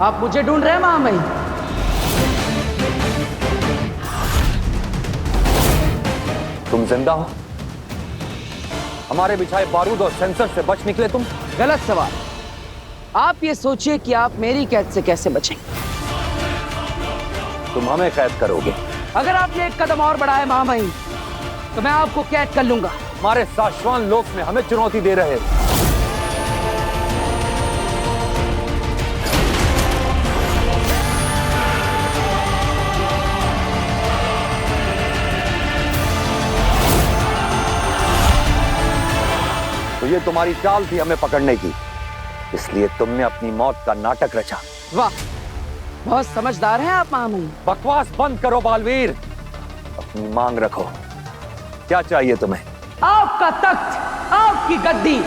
आप मुझे ढूंढ रहे हैं महामहिम? तुम जिंदा हो? हमारे बिछाए बारूद और सेंसर से बच निकले तुम? गलत सवाल। आप ये सोचिए कि आप मेरी कैद से कैसे बचेंगे। तुम हमें कैद करोगे? अगर आपने एक कदम और बढ़ाया महामहिम, तो मैं आपको कैद कर लूंगा। हमारे शाश्वत लोक में हमें चुनौती दे रहे हो। तो ये तुम्हारी चाल थी हमें पकड़ने की, इसलिए तुमने अपनी मौत का नाटक रचा। वाह, बहुत समझदार हैं आप महामहिम। बकवास बंद करो बालवीर, अपनी मांग रखो। क्या चाहिए तुम्हें? आपका तख्त, आपकी गद्दी।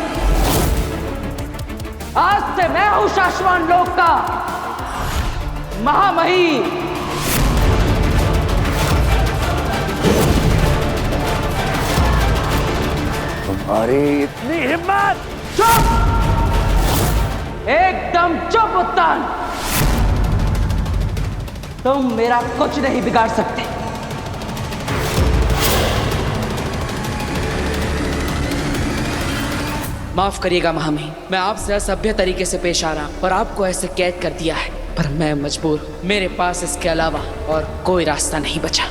आज से मैं हूं शाश्वत लोक का महामहिम। तुम्हारी इतनी हिम्मत! चुप! एकदम चुप उत्तान। तुम मेरा कुछ नहीं बिगाड़ सकते। माफ करिएगा महामहिम, मैं आपसे असभ्य तरीके से पेश आ रहा हूं और आपको ऐसे कैद कर दिया है, पर मैं मजबूर हूं। मेरे पास इसके अलावा और कोई रास्ता नहीं बचा।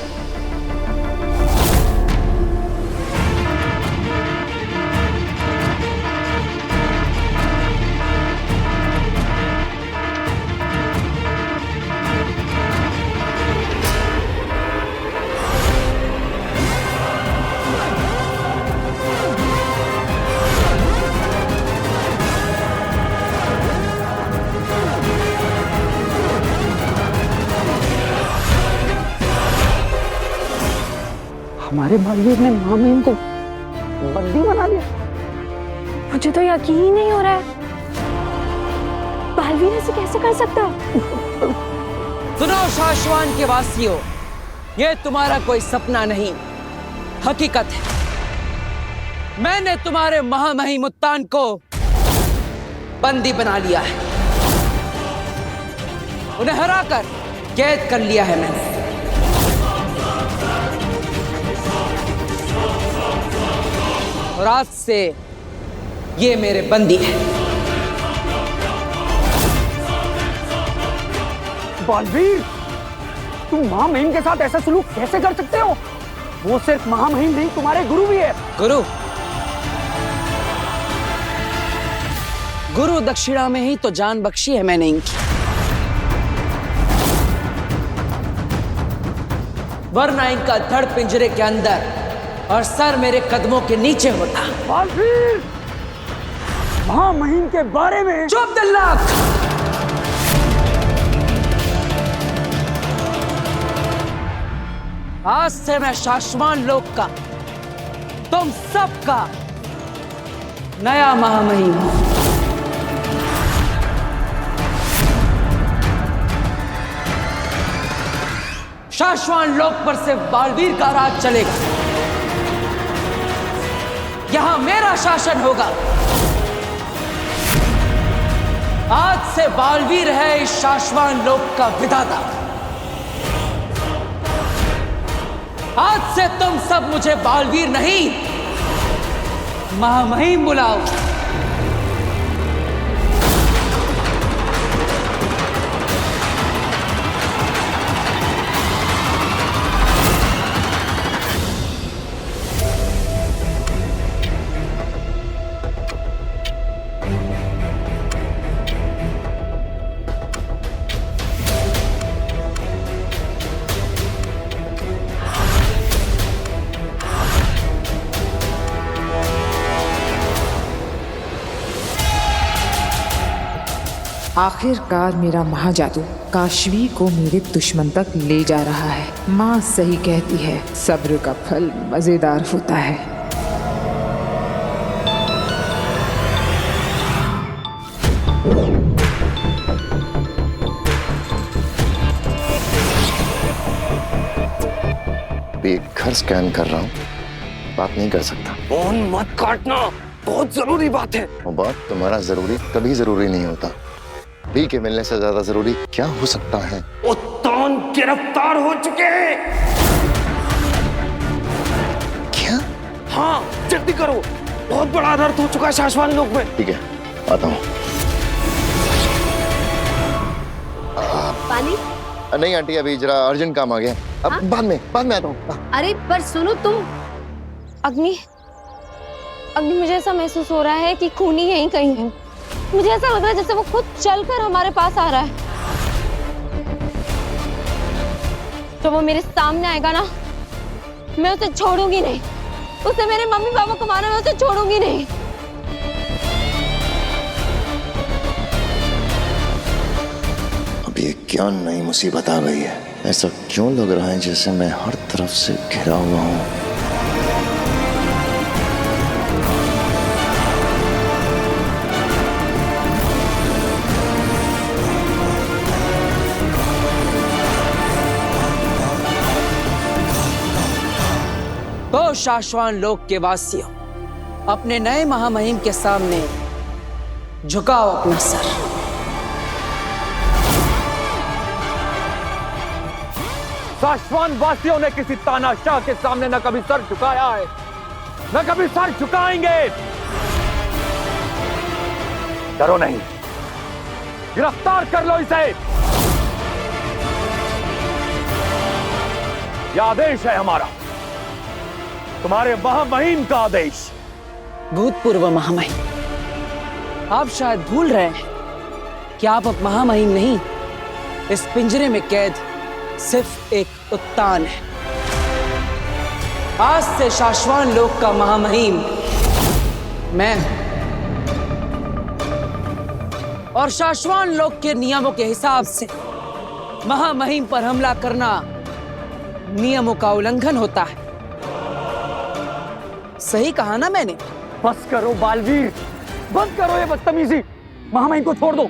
हमारे बालवीर ने महामहिम को बंदी बना लिया। मुझे तो यकीन ही नहीं हो रहा है। बालवीर ऐसे कैसे कर सकता है? सुनो शाश्वत के वासियों, ये तुम्हारा कोई सपना नहीं, हकीकत है। मैंने तुम्हारे महामहिम उत्तान को बंदी बना लिया है। उन्हें हराकर कैद कर लिया है मैंने। और आज से ये मेरे बंदी है। बालवीर, तुम महामहिम के साथ ऐसा सलूक कैसे कर सकते हो? वो सिर्फ महामहिम नहीं, तुम्हारे गुरु भी है। गुरु? गुरु दक्षिणा में ही तो जान बख्शी है मैंने इनकी, वरना इनका धड़ पिंजरे के अंदर और सर मेरे कदमों के नीचे होता। बालवीर, महामहिम के बारे में। चुप दिल्लाक! आज से मैं शाश्वत लोक का, तुम सबका नया महामहिम हूं। शाश्वत लोक पर से बालवीर का राज चलेगा। यहां मेरा शासन होगा। आज से बालवीर है इस शाश्वत लोक का विधाता। आज से तुम सब मुझे बालवीर नहीं, महामहिम बुलाओ। आखिरकार मेरा महाजादू काशवी को मेरे दुश्मन तक ले जा रहा है। माँ सही कहती है, सब्र का फल मजेदार होता है। एक घर स्कैन कर रहा हूँ, बात नहीं कर सकता। फोन मत काटना, बहुत जरूरी बात है। वो बात तुम्हारा जरूरी कभी जरूरी नहीं होता। बी के मिलने से ज्यादा जरूरी क्या हो सकता है? उत्तान गिरफ्तार हो चुके हैं। क्या? हाँ जल्दी करो, बहुत बड़ा अनर्थ हो चुका है शाश्वान लोक में। ठीक है, आता हूँ। पानी? नहीं आंटी, अभी जरा अर्जेंट काम आ गया। अब हाँ? बाद में आता हूँ। अरे पर सुनो तुम। अग्नि, अग्नि मुझे ऐसा महसूस हो रहा है कि खूनी यहीं कहीं है। मुझे ऐसा लग रहा है जैसे वो खुद चलकर हमारे पास आ रहा है। तो वो मेरे सामने आएगा ना, मैं उसे छोड़ूंगी नहीं। उसे मेरे मम्मी पापा को माना, मैं उसे छोड़ूंगी नहीं। अब ये क्या नई मुसीबत आ गई है? ऐसा क्यों लग रहा है जैसे मैं हर तरफ से घिरा हुआ हूँ? तो शाश्वान लोक के वासियों, अपने नए महामहिम के सामने झुकाओ अपना सर। शाश्वान वासियों ने किसी तानाशाह के सामने न कभी सर झुकाया है, न कभी सर झुकाएंगे। डरो नहीं, गिरफ्तार कर लो इसे। यह आदेश है हमारा, तुम्हारे महामहिम का आदेश। भूतपूर्व महामहिम, आप शायद भूल रहे हैं कि आप अब महामहिम नहीं, इस पिंजरे में कैद सिर्फ एक उत्तान है। आज से शाश्वान लोक का महामहिम मैं हूं, और शाश्वान लोक के नियमों के हिसाब से महामहिम पर हमला करना नियमों का उल्लंघन होता है। सही कहा ना मैंने? बस करो बालवीर, बंद करो ये बदतमीजी। महामहिम को छोड़ दो।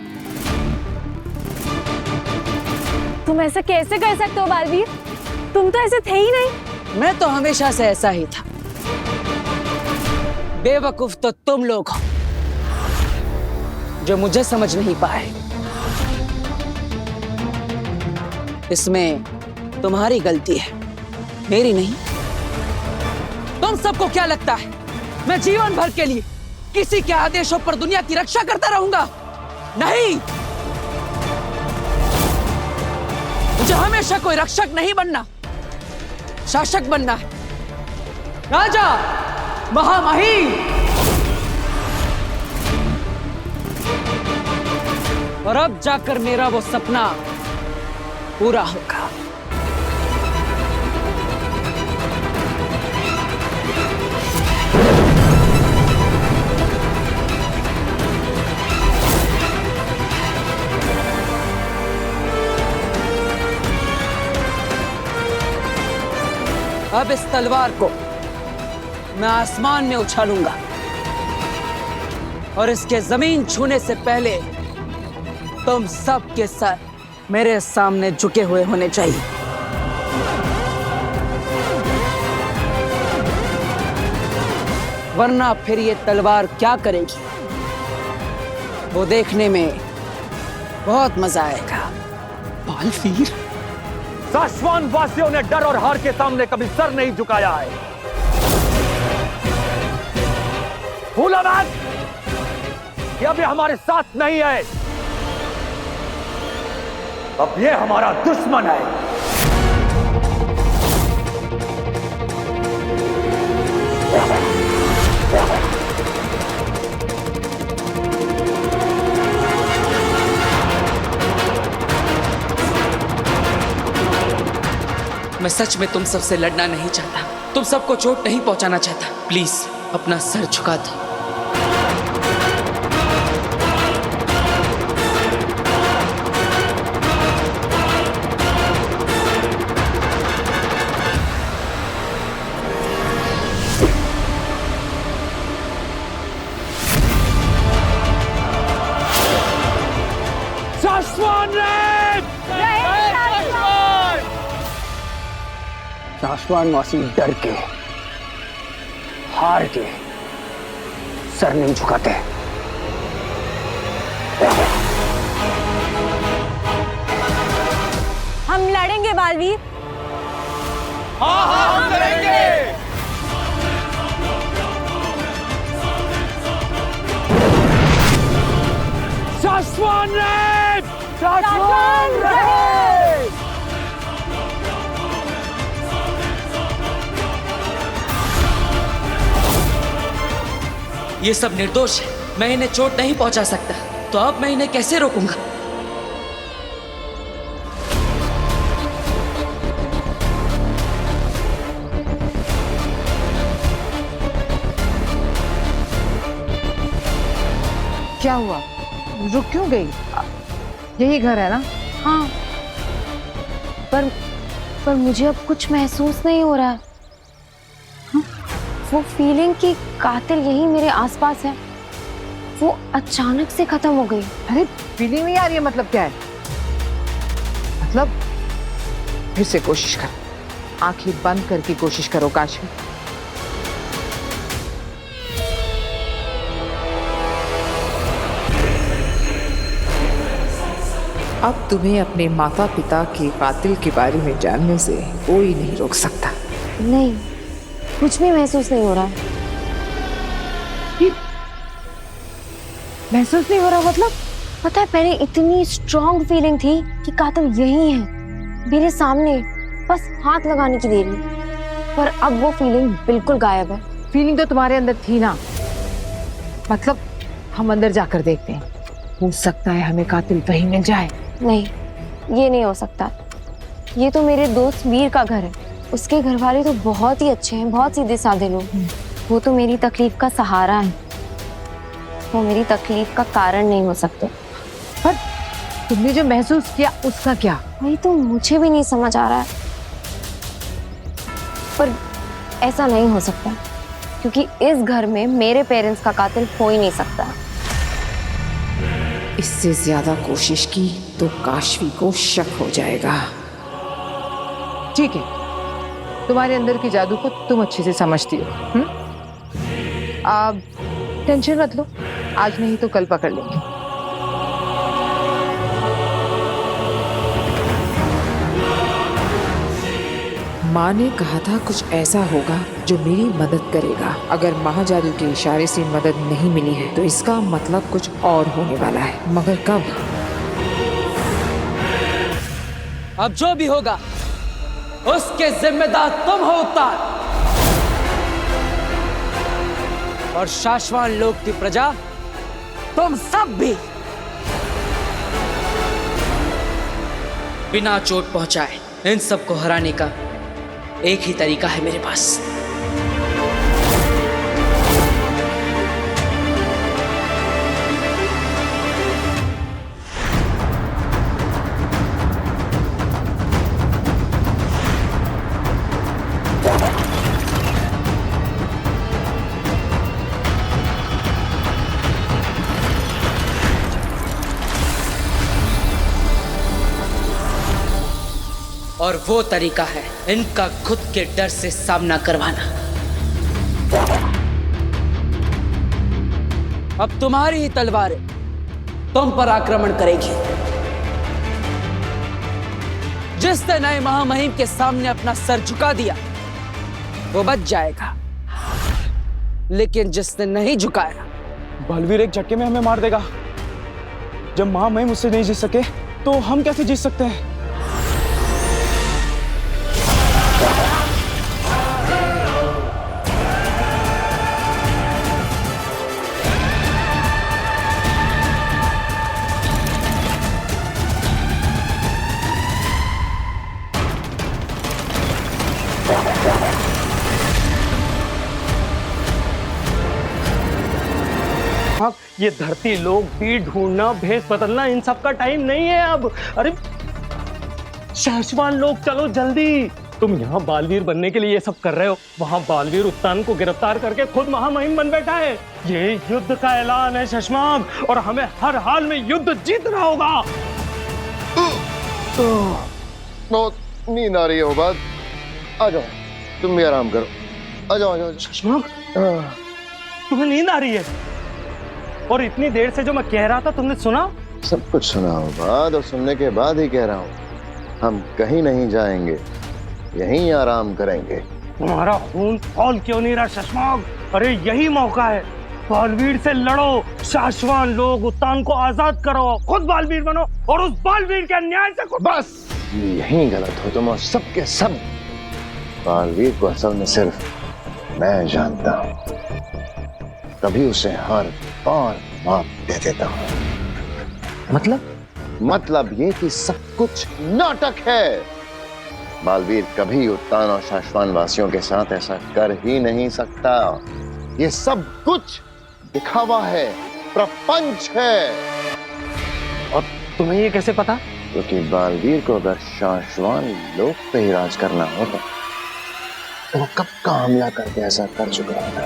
तुम ऐसा कैसे कर सकते हो बालवीर? तुम तो ऐसे थे ही नहीं। मैं तो हमेशा से ऐसा ही था। बेवकूफ तो तुम लोग हो जो मुझे समझ नहीं पाए। इसमें तुम्हारी गलती है, मेरी नहीं। तुम सबको क्या लगता है मैं जीवन भर के लिए किसी के आदेशों पर दुनिया की रक्षा करता रहूंगा? नहीं, मुझे हमेशा कोई रक्षक नहीं बनना, शासक बनना है। राजा, महामहिम। और अब जाकर मेरा वो सपना पूरा होगा। अब इस तलवार को मैं आसमान में उछालूंगा और इसके जमीन छूने से पहले तुम सब के सर मेरे सामने झुके हुए होने चाहिए। वरना फिर ये तलवार क्या करेगी वो देखने में बहुत मजा आएगा। बालवीर, शाश्वान वासियों ने डर और हार के सामने कभी सर नहीं झुकाया है। भूलो मत कि अब ये हमारे साथ नहीं है, अब ये हमारा दुश्मन है। मैं सच में तुम सबसे लड़ना नहीं चाहता, तुम सबको चोट नहीं पहुंचाना चाहता। प्लीज अपना सर झुका दो। शाश्वान वासी डर के, हार के सर नहीं झुकाते। हम लड़ेंगे बालवीर। हाँ हाँ हम करेंगे। शाश्वन रहे! शाश्वन रहे! ये सब निर्दोष है, मैं इन्हें चोट नहीं पहुंचा सकता, तो अब मैं इन्हें कैसे रोकूंगा? क्या हुआ? रुक क्यों गई? यही घर है ना? हाँ, पर मुझे अब कुछ महसूस नहीं हो रहा है। वो फीलिंग कि कातिल यही मेरे आसपास है, वो अचानक से खत्म हो गई। अरे फीलिंग नहीं आ रही है, मतलब क्या है? मतलब फिर से कोशिश कर, आंखें बंद करके कोशिश करो काशवी। अब तुम्हें अपने माता पिता के कातिल के बारे में जानने से कोई नहीं रोक सकता। नहीं, कुछ भी महसूस नहीं हो रहा है। महसूस नहीं हो रहा मतलब? पता है, पहले इतनी स्ट्रॉन्ग फीलिंग थी कि कातिल यही है, मेरे सामने, बस हाथ लगाने की देरी। पर अब वो फीलिंग बिल्कुल गायब है। फीलिंग तो तुम्हारे अंदर थी ना, मतलब हम अंदर जाकर देखते हैं, हो सकता है हमें कातिल वहीं मिल जाए। नहीं, ये नहीं हो सकता। ये तो मेरे दोस्त वीर का घर है, उसके घर वाले तो बहुत ही अच्छे हैं, बहुत सीधे साधे लोग। वो तो मेरी तकलीफ का सहारा है, वो मेरी तकलीफ का कारण नहीं हो सकते। पर तुमने जो महसूस किया उसका क्या? वही तो मुझे भी नहीं समझ आ रहा है। पर ऐसा नहीं हो सकता, क्योंकि इस घर में मेरे पेरेंट्स का कातिल हो ही नहीं सकता। इससे ज्यादा कोशिश की तो काशवी को शक हो जाएगा। ठीक है, तुम्हारे अंदर की जादू को तुम अच्छे से समझती हो। अब टेंशन मत लो, आज नहीं तो कल पकड़ लेंगे। माँ ने कहा था कुछ ऐसा होगा जो मेरी मदद करेगा। अगर महाजादू के इशारे से मदद नहीं मिली है तो इसका मतलब कुछ और होने वाला है, मगर कब? अब जो भी होगा उसके जिम्मेदार तुम हो उतार, और शाश्वान लोक की प्रजा तुम सब भी। बिना चोट पहुंचाए इन सबको हराने का एक ही तरीका है मेरे पास। और वो तरीका है इनका खुद के डर से सामना करवाना। अब तुम्हारी ही तलवारें तुम पर आक्रमण करेगी। जिसने नए महामहिम के सामने अपना सर झुका दिया वो बच जाएगा, लेकिन जिसने नहीं झुकाया, बलवीर एक झटके में हमें मार देगा। जब महामहिम उससे नहीं जीत सके तो हम कैसे जीत सकते हैं? ये धरती लोग भी ढूंढना, भेष बदलना, इन सब का टाइम नहीं है अब। अरे शाश्वान लोग, चलो जल्दी। तुम यहाँ बालवीर बनने के लिए ये सब कर रहे हो, वहाँ बालवीर उत्तान को गिरफ्तार करके खुद महामहिम बन बैठा है। ये युद्ध का ऐलान है शशमाग, और हमें हर हाल में युद्ध जीतना होगा। बहुत नींद आ रही है उबाद, आ जाओ, तुम भी आराम करो। आ जाओ, आ जाओ। शशमाग, तुम्हें नींद आ रही है? और इतनी देर से जो मैं कह रहा था तुमने सुना? सब कुछ सुना उबाद, और सुनने के बाद ही कह रहा हूँ। हम कहीं नहीं जाएंगे, यहीं आराम करेंगे। तुम्हारा खून खौल क्यों नहीं रहा शशमाग? अरे यही मौका है, बालवीर से लड़ो, शाश्वान लोग उत्तान को आजाद करो, खुद बालवीर बनो और उस बालवीर के अन्याय से बस यहीं गलत हो तुम और सबके सब। बालवीर को असल में सिर्फ मैं जानता हूं, तभी उसे हर बार माफ दे देता हूं। मतलब ये कि सब कुछ नाटक है। बालवीर कभी उत्तान और शाश्वान वासियों के साथ ऐसा कर ही नहीं सकता। ये सब कुछ दिखावा है, प्रपंच है। और तुम्हें ये कैसे पता? क्योंकि बालवीर को अगर शाश्वान लोक पे ही राज करना होता तो वो कब का हमला करके ऐसा कर चुका होता,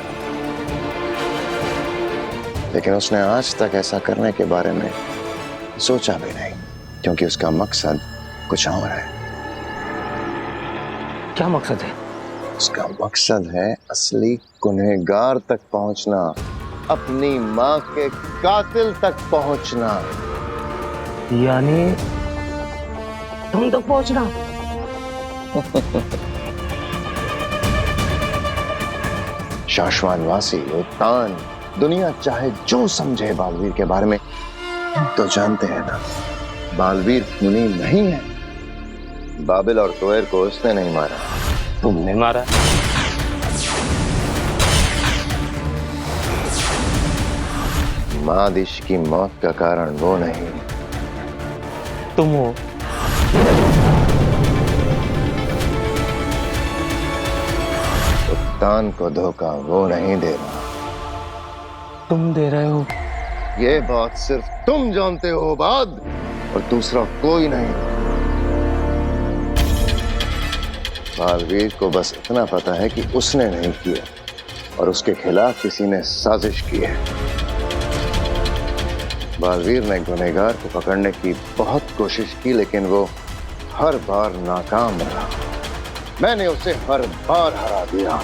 लेकिन उसने आज तक ऐसा करने के बारे में सोचा भी नहीं, क्योंकि उसका मकसद कुछ और है। क्या मकसद है? उसका मकसद है असली गुनहगार तक पहुंचना, अपनी मां के कातिल तक पहुंचना। यानी तुम तक पहुंचना? शाश्वान वासी, उत्तान, दुनिया चाहे जो समझे बालवीर के बारे में, तो जानते हैं ना, बालवीर खूनी नहीं है। बाबिल और तोयर को उसने नहीं मारा, तुमने मारा। मादिश की मौत का कारण वो नहीं, तुम हो। उत्तान को धोखा वो नहीं दे रहा, तुम दे रहे हो। ये बात सिर्फ तुम जानते हो बाद, और दूसरा कोई नहीं। बालवीर को बस इतना पता है कि उसने नहीं किया और उसके खिलाफ किसी ने साजिश की है। बालवीर ने गुनहगार को पकड़ने की बहुत कोशिश की, लेकिन वो हर बार नाकाम रहा। मैंने उसे हर बार हरा दिया,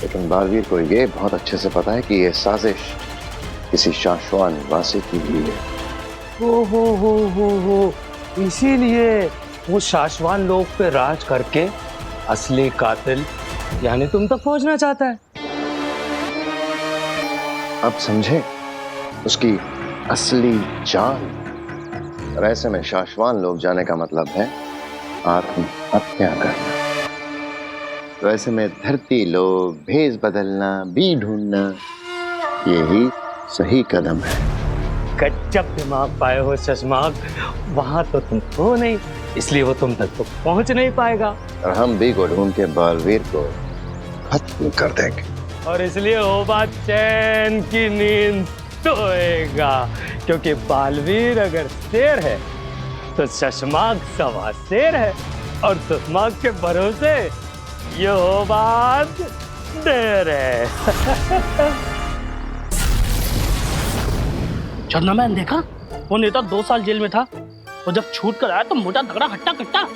लेकिन बालवीर को ये बहुत अच्छे से पता है कि ये साजिश किसी शाश्वान वासी की ही है। हो, इसीलिए वो शाश्वान लोक पे राज करके असली कातिल यानी तुम तक पहुंचना चाहता है। अब समझे उसकी असली चाल। और ऐसे में शाश्वान लोग जाने का मतलब है आत्महत्या करना। तो ऐसे में धरती लोग भेष बदलना, बी ढूंढना, यही सही कदम है। गजब दिमाग पाए हो शशमाग। वहां तो तुम हो नहीं, इसलिए वो तुम तक तो पहुंच नहीं पाएगा। और हम बी को ढूंढ के बालवीर को खत्म कर देंगे। और इसलिए हो बात चैन की नींद सोएगा, क्योंकि बालवीर अगर शेर है तो शशमाग सवा शेर है, और शशमाग के भरोसे ये हो बात देर है। झरना मैंने देखा वो नेता 2 साल जेल में था, और जब छूट कर आया तो मोटा तगड़ा हट्टा कट्टा।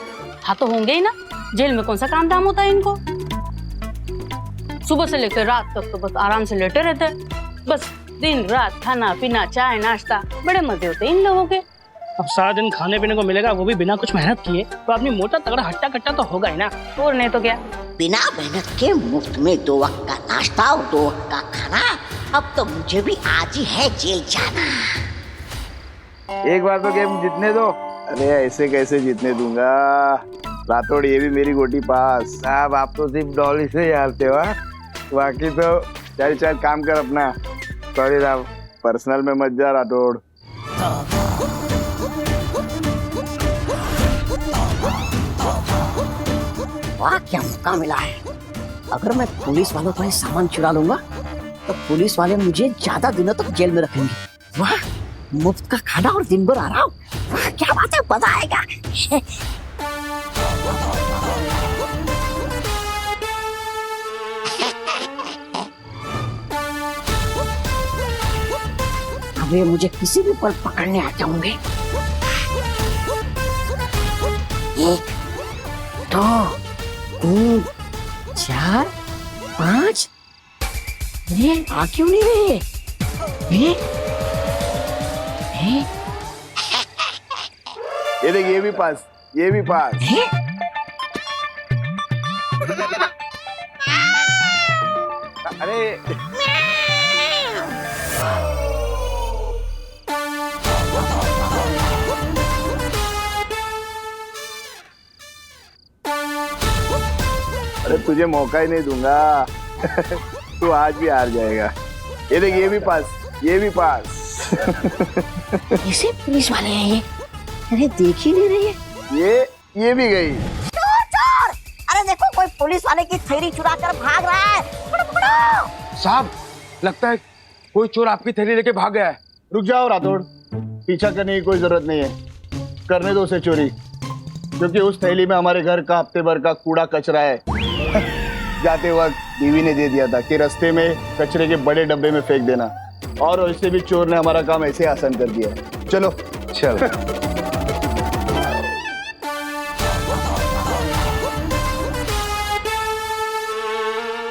हाँ तो होंगे ही ना, जेल में कौन सा काम धाम होता है इनको। सुबह से लेकर रात तक तो बस आराम से लेटे रहते हैं। बस दिन रात खाना पीना, चाय नाश्ता, बड़े मजे होते हैं इन लोगों के। अब सारा दिन खाने पीने को मिलेगा, वो भी बिना कुछ मेहनत किए, तो आदमी मोटा तगड़ा हट्टा कट्टा तो होगा ही ना। और नहीं तो क्या। बिना मेहनत के मुफ्त में 2 वक्त का नाश्ता और 2 वक्त का खाना। अब तो मुझे भी आज ही है जेल जाना। एक बार तो गेम जीतने दो। अरे ऐसे कैसे जीतने दूंगा राठौड़, ये भी मेरी गोटी पास। साहब आप तो सिर्फ डॉली से ही हारते हो, बाकी तो चल काम कर अपना। सॉरी साहब, पर्सनल में मत जा राठौड़। वाह क्या मौका मिला है। अगर मैं पुलिस वालों का सामान चुरा लूंगा तो पुलिस वाले मुझे ज्यादा दिनों तक जेल में रखेंगे। वाह, मुफ्त का खाना और दिन भर आराम। वाह क्या बात है, मजा आएगा। अब ये मुझे किसी भी पल पकड़ने आ जाऊंगे। 1 2 3 4 5। ये आ क्यों नहीं रहे? ये ये देख, ये भी पास, ये भी पास। अरे अरे तुझे मौका ही नहीं दूंगा। तू आज भी हार जाएगा। ये देख, ये भी पास, ये भी पास। कैसे पुलिस वाले हैं ये? अरे देख ही नहीं रही है। ये भी गई। चोर चोर! अरे देखो, कोई पुलिस वाले की थैली चुरा कर भाग रहा है। पकड़ो, पकड़ो। साहब, लगता है कोई चोर आपकी थैली लेके भाग गया है। रुक जाओ राठौड़, पीछा करने की कोई जरूरत नहीं है। करने दो उसे चोरी, क्योंकि उस थैली में हमारे घर का हफ्ते भर का कूड़ा कचरा है। जाते वक्त बीवी ने दे दिया था कि रास्ते में कचरे के बड़े डब्बे में फेंक देना, और वैसे भी चोर ने हमारा काम ऐसे आसान कर दिया है। चलो चल।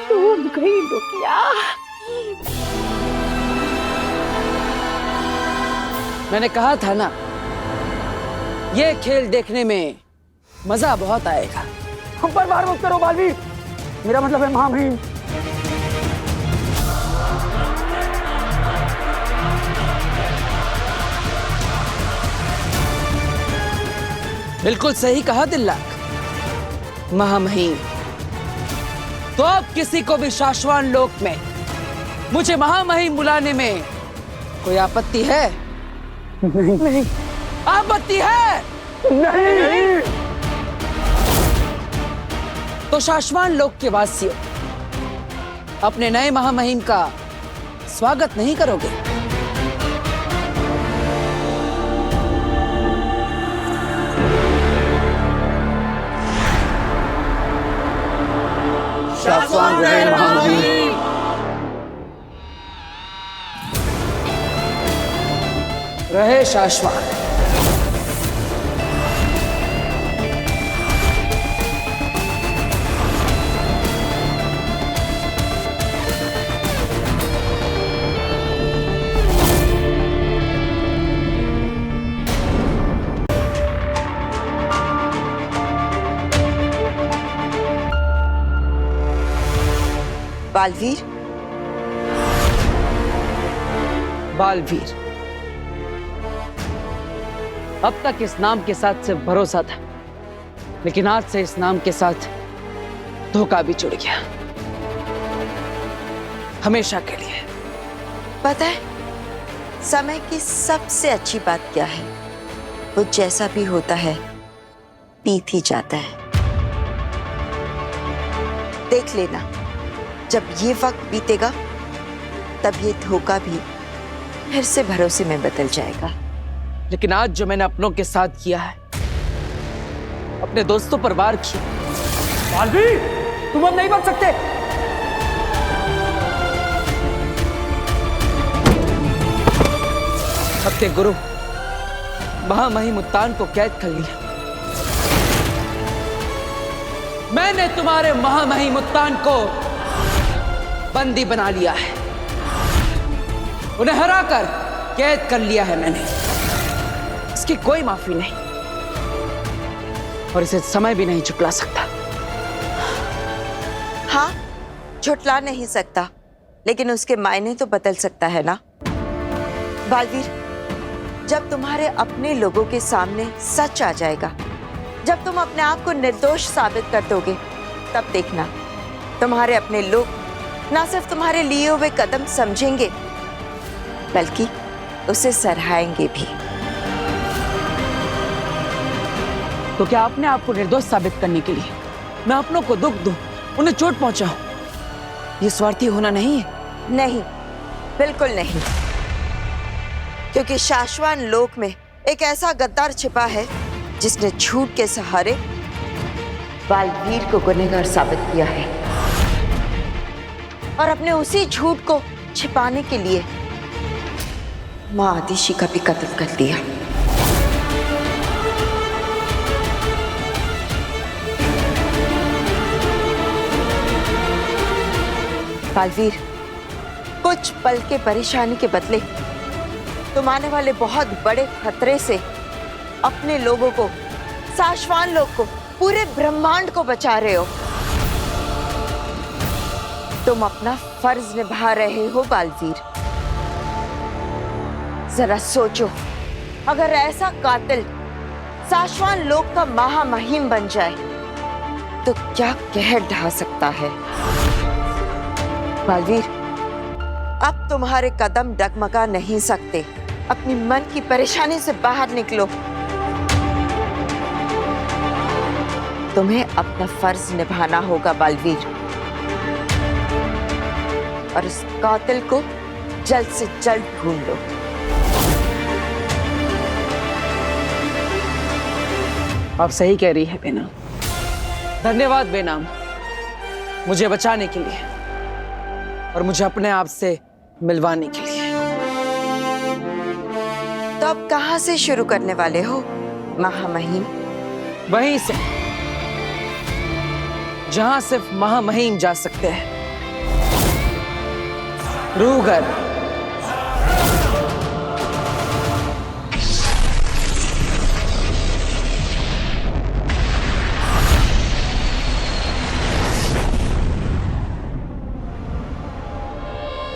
डूब गई डुकिया। मैंने कहा था ना, ये खेल देखने में मजा बहुत आएगा। हम पर वार मत करो बालवीर, मेरा मतलब है महामहिम। बिल्कुल सही कहा दिल्लाक। महामहिम, तो अब किसी को भी शाश्वान लोक में मुझे महामहिम बुलाने में कोई आपत्ति है? नहीं। आपत्ति है? नहीं। तो शाश्वान लोक के वासियों, अपने नए महामहिम का स्वागत नहीं करोगे? शाश्वात रहे महामहिम। रहे शाश्वत। बालवीर, बालवीर, अब तक इस नाम के साथ सिर्फ भरोसा था, लेकिन आज से इस नाम के साथ धोखा भी जुड़ गया, हमेशा के लिए। पता है समय की सबसे अच्छी बात क्या है? वो जैसा भी होता है बीत ही जाता है। देख लेना, जब ये वक्त बीतेगा तब ये धोखा भी फिर से भरोसे में बदल जाएगा। लेकिन आज जो मैंने अपनों के साथ किया है, अपने दोस्तों पर वार किया। बालवीर, तुम अब नहीं बच सकते। अपने गुरु महामहिम उत्तान को कैद कर लिया। मैंने तुम्हारे महामहिम उत्तान को बंदी बना लिया है, उन्हें हराकर कैद कर लिया है मैंने। इसकी कोई माफी नहीं, और इसे समय भी नहीं झुटला सकता। हाँ, झुटला नहीं सकता, लेकिन उसके मायने तो बदल सकता है ना। बालवीर, जब तुम्हारे अपने लोगों के सामने सच आ जाएगा, जब तुम अपने आप को निर्दोष साबित कर दोगे, तब देखना तुम्हारे अपने लोग ना सिर्फ तुम्हारे लिए हुए कदम समझेंगे, बल्कि उसे सराहेंगे भी। तो क्या अपने आप को निर्दोष साबित करने के लिए मैं अपनों को दुख दूं, उन्हें चोट पहुंचाऊं, ये स्वार्थी होना नहीं है? नहीं, बिल्कुल नहीं, क्योंकि शाश्वान लोक में एक ऐसा गद्दार छिपा है जिसने झूठ के सहारे बालवीर को गुनहगार साबित किया है, और अपने उसी झूठ को छिपाने के लिए मां आदिशि का भी कत्ल कर दिया। बालवीर, कुछ पल के परेशानी के बदले तुम आने वाले बहुत बड़े खतरे से अपने लोगों को, साशवान लोग को, पूरे ब्रह्मांड को बचा रहे हो। तुम अपना फर्ज निभा रहे हो बालवीर। जरा सोचो, अगर ऐसा कातिल साशवान लोग का महामहिम बन जाए तो क्या कहर ढा सकता है। बालवीर, अब तुम्हारे कदम डगमगा नहीं सकते। अपनी मन की परेशानी से बाहर निकलो। तुम्हें अपना फर्ज निभाना होगा बालवीर, और इस कातिल को जल्द से जल्द ढूंढ लो। आप सही कह रही है बेनाम। धन्यवाद बेनाम, मुझे बचाने के लिए और मुझे अपने आप से मिलवाने के लिए। तो अब कहां से शुरू करने वाले हो महामहिम? वहीं से जहां सिर्फ महामहिम जा सकते हैं, रूगर।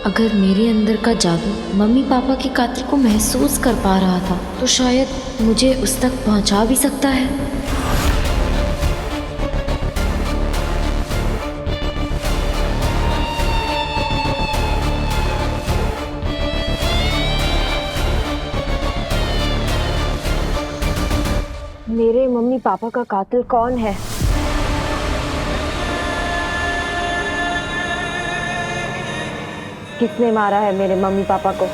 अगर मेरे अंदर का जादू मम्मी पापा के कातिल को महसूस कर पा रहा था तो शायद मुझे उस तक पहुंचा भी सकता है। मेरे मम्मी पापा का कातिल कौन है? किसने मारा है मेरे मम्मी पापा को?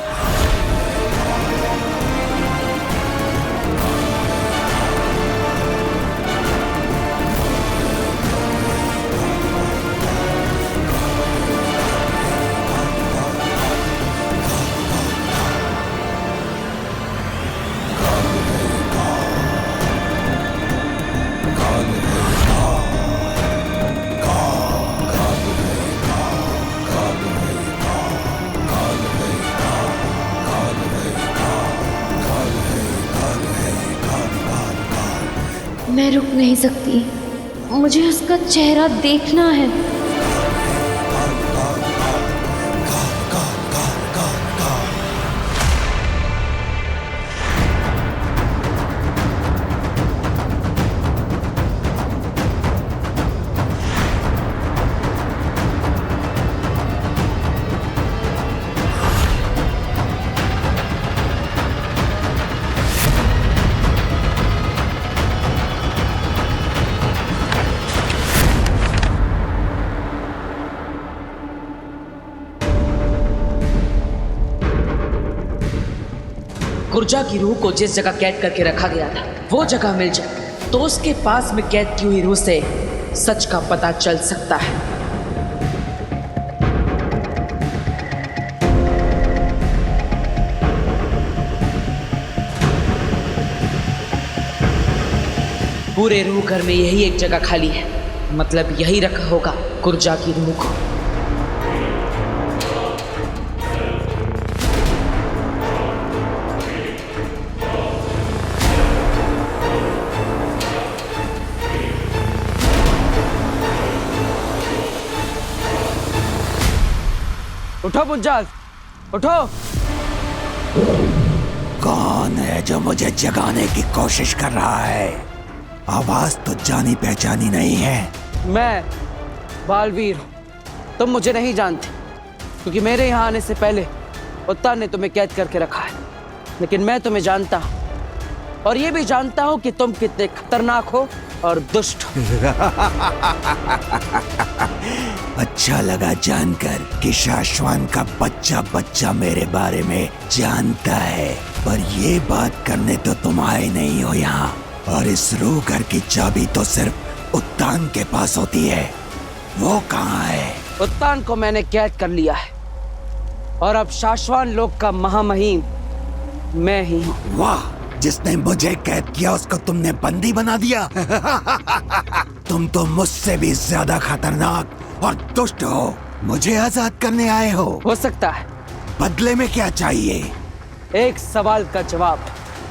मैं रुक नहीं सकती, मुझे उसका चेहरा देखना है। गुर्जा की रूह को जिस जगह कैद करके रखा गया था वो जगह मिल जाए तो उसके पास में कैद की हुई रूह से सच का पता चल सकता है। पूरे रूह घर में यही एक जगह खाली है, मतलब यही रखा होगा गुर्जा की रूह को। उठो मुंजाल, उठो। कौन है जो मुझे जगाने की कोशिश कर रहा है? आवाज तो जानी पहचानी नहीं है। मैं बालवीर हूँ, तुम मुझे नहीं जानते क्योंकि मेरे यहाँ आने से पहले उत्तान ने तुम्हें कैद करके रखा है, लेकिन मैं तुम्हें जानता हूँ और ये भी जानता हूँ कि तुम कितने खतरनाक हो और दुष्ट हो। अच्छा लगा जानकर कि शाश्वान का बच्चा बच्चा मेरे बारे में जानता है, पर ये बात करने तो तुम आए नहीं हो यहाँ। और इस रूह घर की चाबी तो सिर्फ उत्तान के पास होती है, वो कहाँ है? उत्तान को मैंने कैद कर लिया है और अब शाश्वान लोक का महामहिम मैं ही हूँ। वाह, जिसने मुझे कैद किया उसको तुमने बंदी बना दिया। तुम तो मुझसे भी ज्यादा खतरनाक और दुष्ट हो। मुझे आजाद करने आए हो? सकता है। बदले में क्या चाहिए? एक सवाल का जवाब।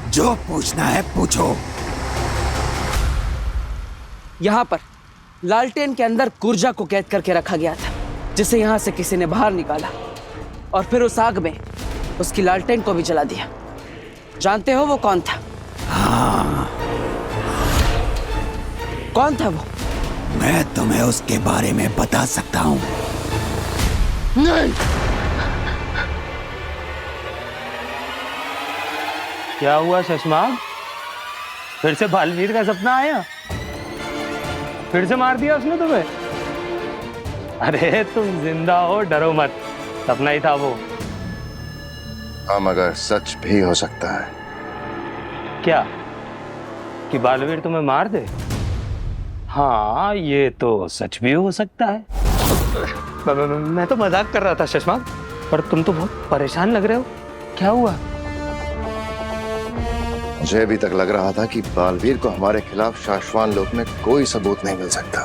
जो पूछना है पूछो। यहाँ पर लालटेन के अंदर कुर्जा को कैद करके रखा गया था, जिसे यहाँ से किसी ने बाहर निकाला और फिर उस आग में उसकी लालटेन को भी जला दिया। जानते हो वो कौन था? हाँ, कौन था वो? मैं तुम्हें उसके बारे में बता सकता हूँ। नहीं। क्या हुआ शशमाग? फिर से बालवीर का सपना आया? फिर से मार दिया उसने तुम्हें? अरे तुम जिंदा हो, डरो मत, सपना ही था वो। हाँ, मगर सच भी हो सकता है। क्या कि बालवीर तुम्हें मार दे? हाँ, ये तो सच भी हो सकता है। मैं तो मजाक कर रहा था शशमाग, पर तुम तो बहुत परेशान लग रहे हो। क्या हुआ? मुझे अभी तक लग रहा था कि बालवीर को हमारे खिलाफ शाश्वान लोक में कोई सबूत नहीं मिल सकता,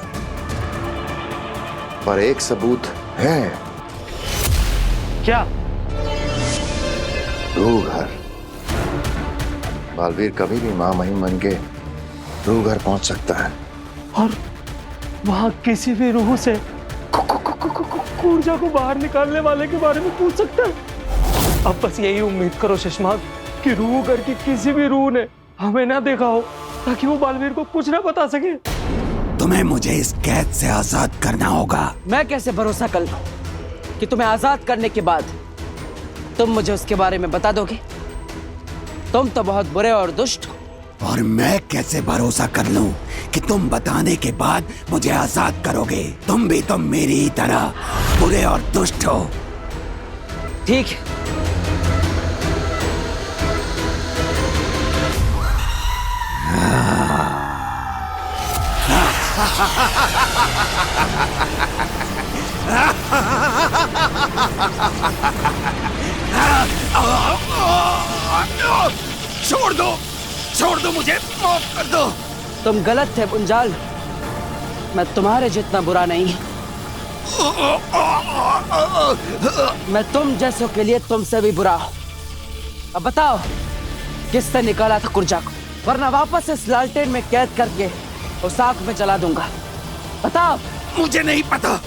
पर एक सबूत है। क्या? रूघर। बालवीर कभी भी महामहिम बन के रूघर पहुंच सकता है और वहां किसी भी रूह से ऊर्जा को बाहर निकालने वाले के बारे में पूछ सकता है। अब बस यही उम्मीद करो शशमाग कि रूघर की किसी भी रूह ने हमें ना देखा हो, ताकि वो बालवीर को कुछ ना बता सके। तुम्हें मुझे इस कैद से आजाद करना होगा। मैं कैसे भरोसा कर लूं कि तुम्हें आजाद करने के बाद तुम मुझे उसके बारे में बता दोगे? तुम तो बहुत बुरे और दुष्ट हो। और मैं कैसे भरोसा कर लूं कि तुम बताने के बाद मुझे आजाद करोगे? तुम भी तो मेरी ही तरह बुरे और दुष्ट हो। ठीक है, छोड़ दो मुझे, माफ कर दो। तुम गलत थे मुंजाल, मैं तुम्हारे जितना बुरा नहीं। मैं तुम जैसों के लिए तुमसे भी बुरा हूं। अब बताओ, किसने निकाला था कुर्जा को? वरना वापस इस लालटेन में कैद करके उस आग में जला दूंगा। बताओ। मुझे नहीं पता,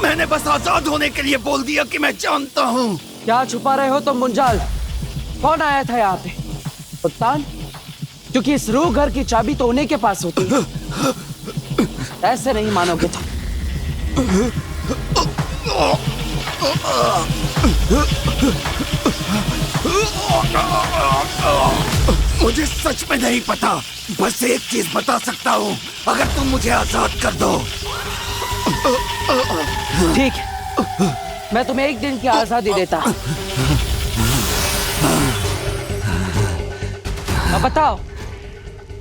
मैंने बस आजाद होने के लिए बोल दिया कि मैं जानता हूँ। क्या छुपा रहे हो तुम मुंजाल? कौन आया था यहाँ पे? उत्तान? क्योंकि इस रूह घर की चाबी तो उन्हीं के पास होती है। ऐसे नहीं मानोगे तुम। मुझे सच में नहीं पता, बस एक चीज बता सकता हूँ, अगर तुम मुझे आजाद कर दो। ठीक है, मैं तुम्हें एक दिन की आजादी देता हूँ। अब बताओ,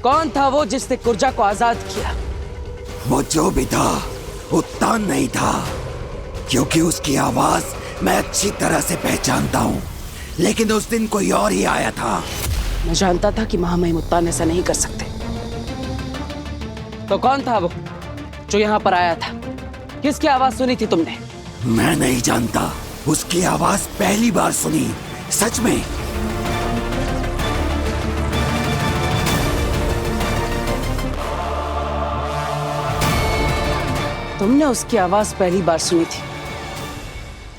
कौन था वो जिसने कुर्जा को आजाद किया? वो जो भी था, उत्तान नहीं था, क्योंकि उसकी आवाज मैं अच्छी तरह से पहचानता हूँ। लेकिन उस दिन कोई और ही आया था। मैं जानता था कि महामहिम उत्तान ऐसा नहीं कर सकते। तो कौन था वो जो यहाँ पर आया था? किसकी आवाज सुनी थी तुमने? मैं नहीं जानता, उसकी आवाज पहली बार सुनी, सच में। तुमने उसकी आवाज पहली बार सुनी थी,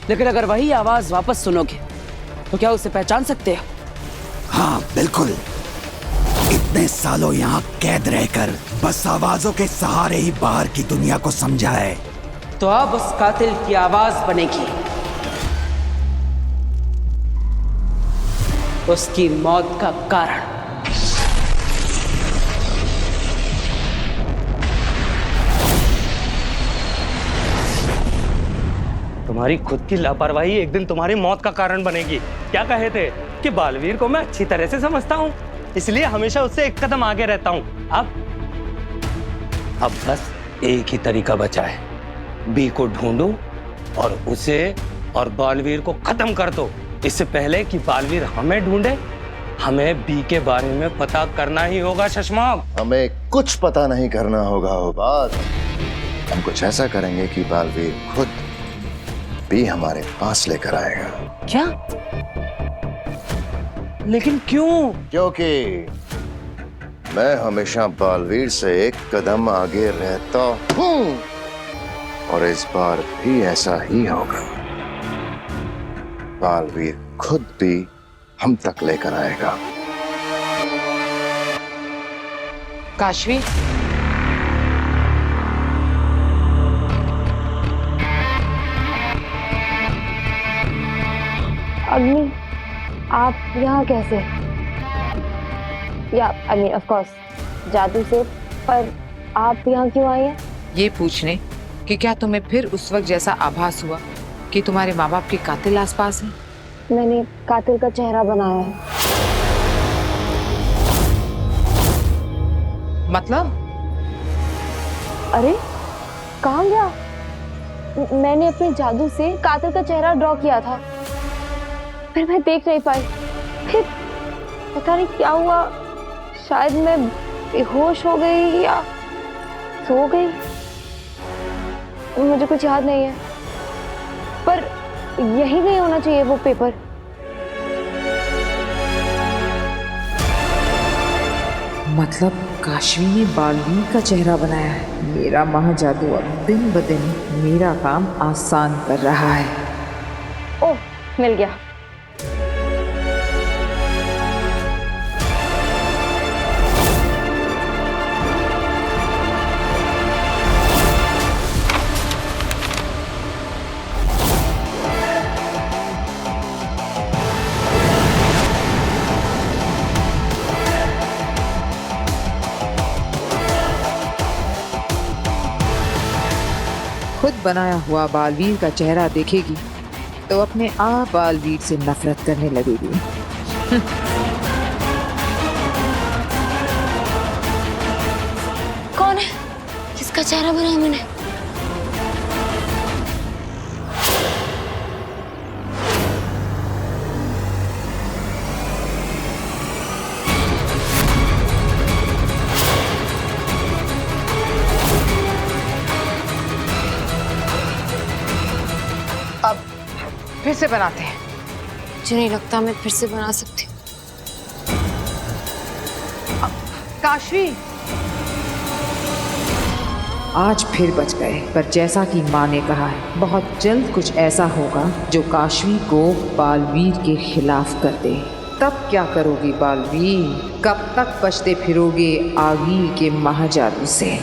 लेकिन अगर वही आवाज वापस सुनोगे तो क्या उसे पहचान सकते हो? हाँ बिल्कुल। इतने सालों यहाँ कैद रहकर बस आवाजों के सहारे ही बाहर की दुनिया को समझा है। तो अब उस कातिल की आवाज बनेगी उसकी मौत का कारण। तुम्हारी खुद की लापरवाही एक दिन तुम्हारी मौत का कारण बनेगी। क्या कहे थे कि बालवीर को मैं अच्छी तरह से समझता हूँ, इसलिए हमेशा उससे एक कदम आगे रहता हूँ। अब बस एक ही तरीका बचा है, बी को ढूंढो और उसे और बालवीर को खत्म कर दो। इससे पहले कि बालवीर हमें ढूंढे, हमें बी के बारे में पता करना ही होगा शशमाग। हमें कुछ पता नहीं करना होगा बात। हम कुछ ऐसा करेंगे कि बालवीर खुद भी हमारे पास लेकर आएगा। क्या? लेकिन क्यों? क्योंकि मैं हमेशा बालवीर से एक कदम आगे रहता हूं और इस बार भी ऐसा ही होगा। बालवीर खुद भी हम तक लेकर आएगा। काशवी, अग्नि, आप यहाँ कैसे? या आई मीन ऑफ कोर्स जादू से, पर आप यहाँ क्यों आई हैं? ये पूछने कि क्या तुम्हें फिर उस वक्त जैसा आभास हुआ कि तुम्हारे माँ बाप के कातिल आसपास हैं? मैंने कातिल का चेहरा बनाया है। मतलब? अरे कहाँ गया? मैंने अपने जादू से कातिल का चेहरा ड्रॉ किया था, फिर मैं देख नहीं पाई। फिर पता नहीं क्या हुआ, शायद मैं बेहोश हो गई या सो गई, मुझे कुछ याद नहीं है। पर यही नहीं होना चाहिए वो पेपर। मतलब काशवी ने बालवीर का चेहरा बनाया है। मेरा महाजादू अब दिन ब दिन मेरा काम आसान कर रहा है। ओह, मिल गया। खुद बनाया हुआ बालवीर का चेहरा देखेगी तो अपने आप बालवीर से नफरत करने लगेगी। कौन है? किसका चेहरा बनाया मैंने? फिर से बनाते हैं। मुझे नहीं लगता मैं फिर से बना सकती हूँ। काशवी, आज फिर बच गए, पर जैसा कि माँ ने कहा है, बहुत जल्द कुछ ऐसा होगा जो काशवी को बालवीर के खिलाफ कर दे। तब क्या करोगी बालवीर? कब तक बचते फिरोगे आगीर के महाजादू से?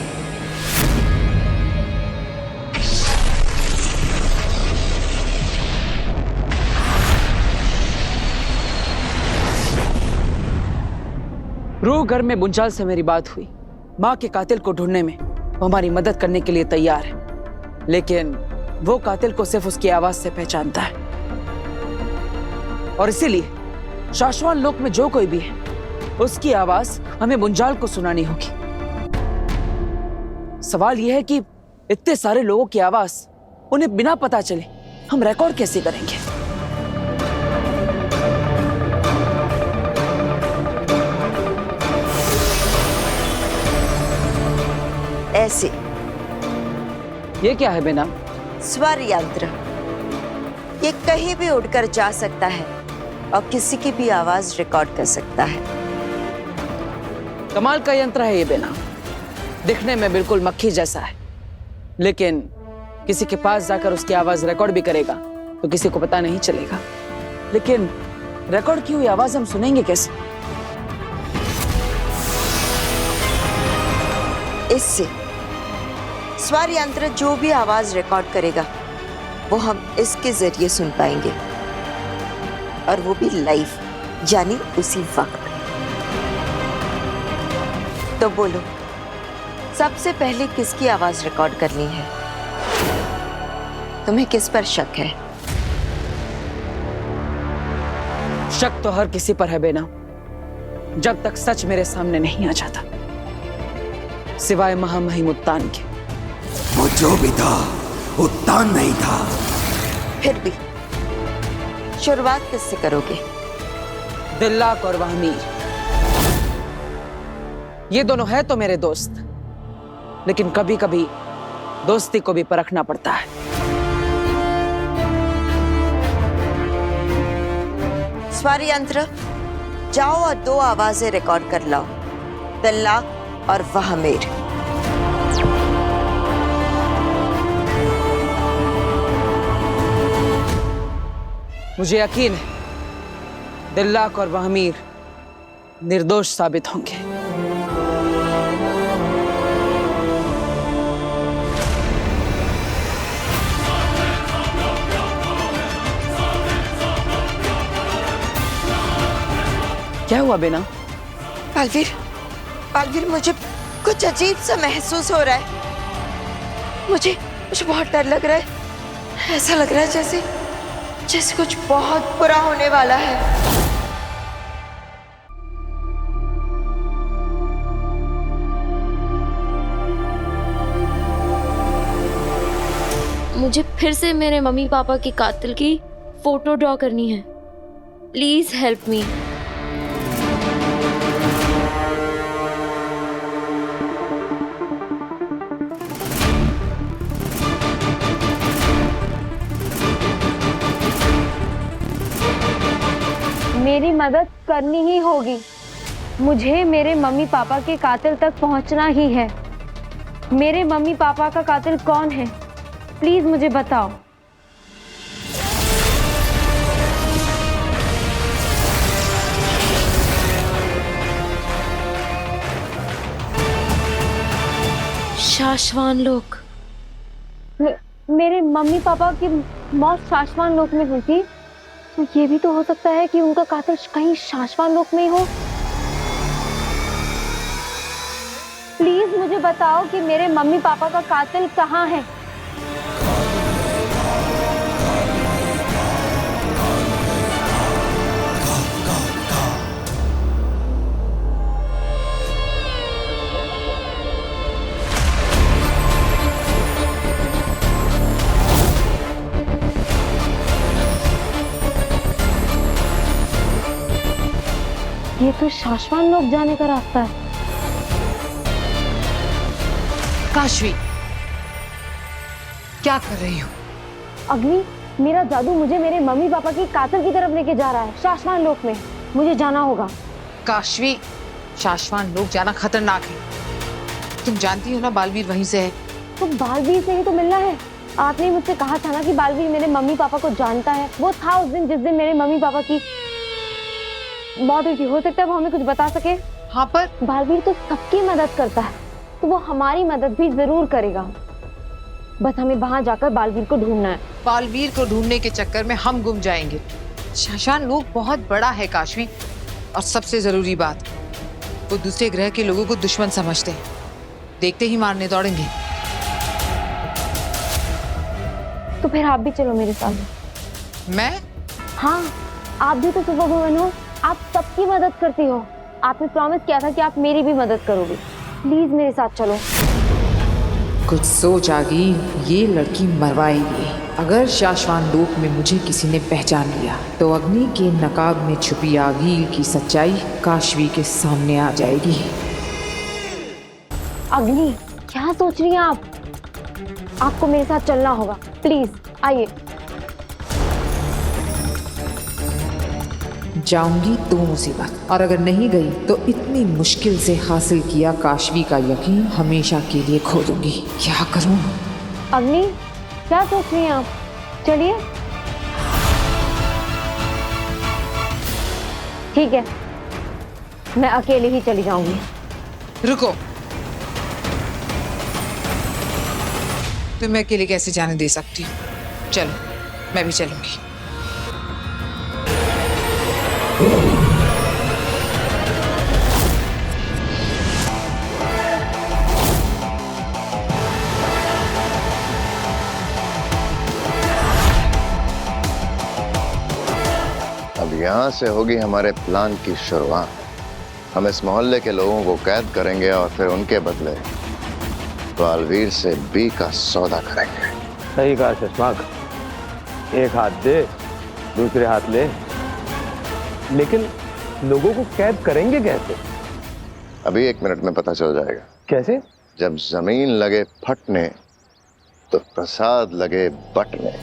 रूह घर में बुंचाल से मेरी बात हुई। माँ के कातिल को ढूंढने में वो हमारी मदद करने के लिए तैयार है, लेकिन वो कातिल को सिर्फ उसकी आवाज से पहचानता है। और इसीलिए शाश्वान लोक में जो कोई भी है, उसकी आवाज हमें बुंचाल को सुनानी होगी। सवाल यह है कि इतने सारे लोगों की आवाज उन्हें बिना पता चले हम रिकॉर्ड कैसे करेंगे? ऐसे। ये क्या है बेना? स्वर यंत्र। ये कहीं भी उड़कर जा सकता है और किसी की भी आवाज रिकॉर्ड कर सकता है। कमाल का यंत्र है ये बेना। दिखने में बिल्कुल मक्खी जैसा है, लेकिन किसी के पास जाकर उसकी आवाज रिकॉर्ड भी करेगा तो किसी को पता नहीं चलेगा। लेकिन रिकॉर्ड की हुई आवाज हम सुनेंगे कैसे? इससे स्वर यंत्र जो भी आवाज रिकॉर्ड करेगा वो हम इसके जरिए सुन पाएंगे, और वो भी लाइव, यानी उसी वक्त। तो बोलो, सबसे पहले किसकी आवाज रिकॉर्ड करनी है? तुम्हें किस पर शक है? शक तो हर किसी पर है बेना, जब तक सच मेरे सामने नहीं आ जाता, सिवाय महामहिम उत्तान के। वो जो भी था उत्तान नहीं था। फिर भी शुरुआत किससे करोगे? दिल्लाक और वहमीर, ये दोनों है तो मेरे दोस्त, लेकिन कभी कभी दोस्ती को भी परखना पड़ता है। स्वर यंत्र, जाओ और 2 आवाजें रिकॉर्ड कर लाओ, दिल्लाक और वहमीर। मुझे यकीन है दिल्लाक और वहमीर निर्दोष साबित होंगे। क्या हुआ बेना? बालवीर, बालवीर, मुझे कुछ अजीब सा महसूस हो रहा है। मुझे बहुत डर लग रहा है। ऐसा लग रहा है जैसे कुछ बहुत बुरा होने वाला है। मुझे फिर से मेरे मम्मी पापा की कातिल की फोटो ड्रॉ करनी है। Please help me. मेरी मदद करनी ही होगी। मुझे मेरे मम्मी पापा के कातिल तक पहुंचना ही है। मेरे मम्मी पापा का कातिल कौन है? प्लीज मुझे बताओ। शाश्वान लोक। मेरे मम्मी पापा की मौत शाश्वान लोक में हुई थी, तो ये भी तो हो सकता है कि उनका कातिल कहीं शाश्वान लोक में ही हो। प्लीज मुझे बताओ कि मेरे मम्मी पापा का कातिल कहाँ है। ये तो शाश्वान लोक जाने का रास्ता है। काशवी, क्या कर रही हो? अग्नि, मेरा जादू मुझे मेरे मम्मी पापा की कातिल की तरफ लेके जा रहा है, शाश्वान लोक में। मुझे जाना होगा। काशवी, शाश्वान लोक जाना खतरनाक है। तुम जानती हो ना बालवीर वहीं से है। तो बालवीर से ही तो मिलना है। आपने मुझसे कहा था ना कि बालवीर मेरे मम्मी पापा को जानता है। वो था उस दिन जिस दिन मेरे मम्मी पापा की मौत हुई थी। हो सकता है वो हमें कुछ बता सके। हाँ, पर बालवीर तो सबकी मदद करता है, तो वो हमारी मदद भी जरूर करेगा। बस हमें वहां जाकर बालवीर को ढूंढना है। बालवीर को ढूंढने के चक्कर में हम गुम जाएंगे। शाश्वान लोक बहुत बड़ा है काशवी, और सबसे जरूरी बात, वो दूसरे ग्रह के लोगों को दुश्मन समझते हैं। देखते ही मारने दौड़ेंगे। तो फिर आप भी चलो मेरे साथ। मैं? हाँ, आप भी तो सुपर वुमन हो। आप सबकी मदद करती हो। आपने प्रॉमिस किया था कि आप मेरी भी मदद करोगे। प्लीज मेरे साथ चलो। कुछ सोच आ गई, ये लड़की मरवाएगी। अगर शाश्वान लोक में मुझे किसी ने पहचान लिया तो अग्नि के नकाब में छुपी आगील की सच्चाई काशवी के सामने आ जाएगी। अग्नि, क्या सोच रही हैं आप? आपको मेरे साथ चलना होगा। प्लीज आइए। जाऊंगी तो मुसीबत, और अगर नहीं गई तो इतनी मुश्किल से हासिल किया काशवी का यकीन हमेशा के लिए खो दूंगी। क्या करूं? अग्नि, क्या सोच रही हैं आप? चलिए। ठीक है, मैं अकेले ही चली जाऊंगी। रुको, तुम्हें अकेले कैसे जाने दे सकती हूँ? चलो, मैं भी चलूंगी। अब यहाँ से होगी हमारे प्लान की शुरुआत। हम इस मोहल्ले के लोगों को कैद करेंगे और फिर उनके बदले बालवीर से बी का सौदा करेंगे। सही कहा शशांक। एक हाथ दे, दूसरे हाथ ले। लेकिन लोगों को कैद करेंगे कैसे? अभी 1 मिनट में पता चल जाएगा। कैसे? जब जमीन लगे फटने तो प्रसाद लगे बटने।